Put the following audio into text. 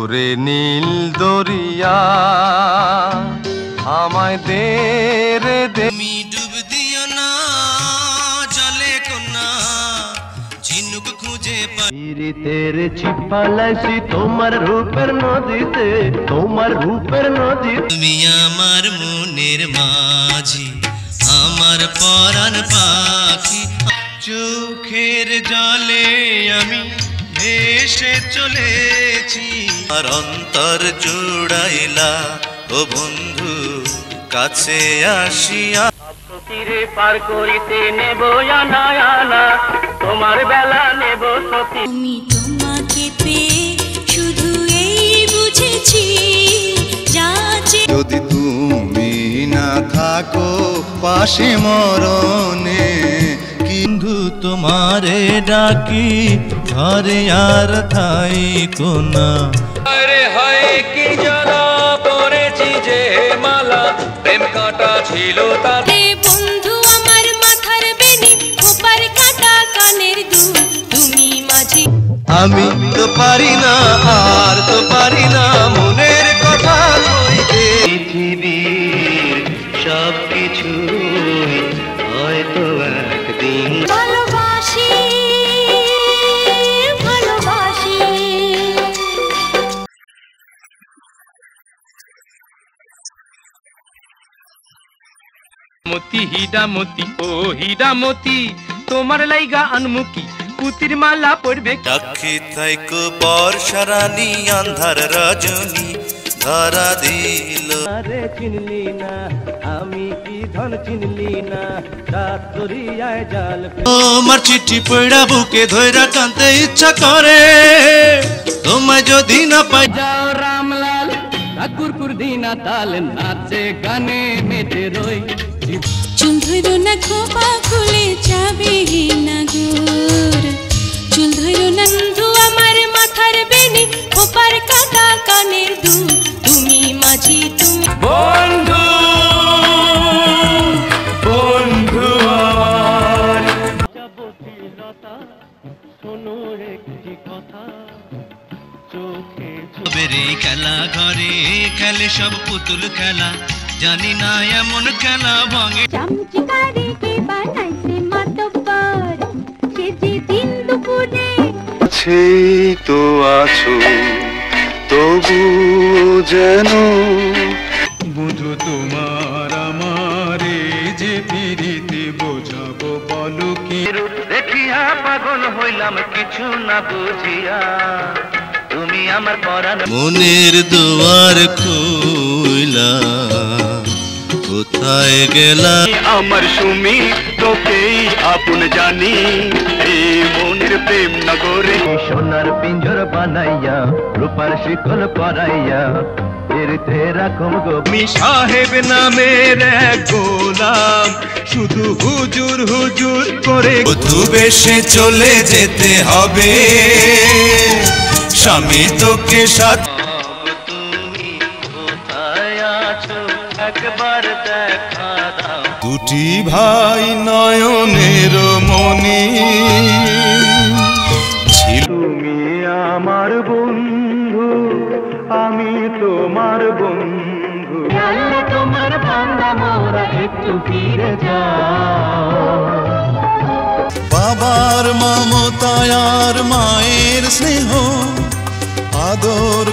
ওরে নীল দরিয়া আমায় দে রে দে। তুমি ডুব দিও না জলে কোনা ঝিনুক খুঁজে পীড়িতের ছিপালাইছি তোমার রূপের নদীতে, তোমার রূপের নদীতে। তুমি আমার মনের মাঝি, আমার পরাণ পাখি। চোখের জলে আমি ভেসে চলেছি, আর অন্তর জুড়াইলা ও বন্ধু কাছে আসিয়া। তীরে পার করিতে নেব আনা আনা, তোমার বেলা নেব সতী। আমি তোমাকে পেয়ে শুধু এই বুঝেছি, যদি তুমি না থাকো পাশে মরণে, কিন্তু তোমারে ডাকি ঘরে আর থাইকো না। আরে হায় কি জ্বালা পড়েছি যে মালা, প্রেম কাঁটা ছিল তাতে। বন্ধু আমার মাথার বেনি, খোপার কাঁটা কানের দুল, তুমি মাঝি। আমি তো পারি না, আর তো পারি না মনের কথা কইতে। পৃথিবীর সব কিছু হয়তো একদিন ভালোবাসি ভালোবাসি। মতি হিডামতি ও হিডামতি, তোমার লাইগা আনমুখী পুতির মালা পড়বে। সাক্ষী থাইকো বর্ষা রানী আন্ধার রজনী ধরা দিল। আরে চিনলি না আমি কি ধন চিনলি না, রাত দরিয়ায় জাল। তোমার চিঠি পড়া বুকে ধইরা কাঁদতে ইচ্ছা করে, তোমায় যদি না পাই। যাও রামলাল ঠাকুর কুরদিনা তাল, নাচে গানে মেতে রই। চুল ধরো না খোপা খুলে যাবে না গোর, চুল ধরো না। বন্ধু আমার মাথার বেনি, খোপার কাঁটা কানের দুল, তুমি মাঝি তুমি। বন্ধু বন্ধু আমার লতা শোনো একটি কথা, চোখে বেরে খেলা ঘরে খেলে সব পুতুল খেলা, জানি না এমন খেলা ভাঙে। চামচিকারিকে বানাইছে মাতব্বর, সে যে দিন দুপুরে। সেই তো আছো তবু যেন বুঝো তোমার আমারে যে পিরিতে বোঝাবো বলো কি। দেখিয়া পাগল হইলাম কিছু না বুঝিয়া, তুমি আমার পরাণ। মনের দুয়ার খুইলা কোথায় গেলা। আমার সুমি তোকেই আপন জানি, এই মনের প্রেম নগরে। সোনার পিঞ্জর বানাইয়া রূপার শিকল পরাইয়া ফিরতে রাখুম গো। আমি সাহেব নামের এক গোলাম, শুধু হুজুর হুজুর করে। বধূ বেশে চলে যেতে হবে, স্বামী তোকে সাথে। তুমি কোথায় আছো একবার দেখা দাও। দুটি ভাই নয়নের মনি ছিল। তুমি আমার বন্ধু আমি তোমার বন্ধু, আল্লাহ তোমার বান্দা মোরা একটু ফিরে যাও। বাবার মমতায় আর মায়ের স্নেহ আদর।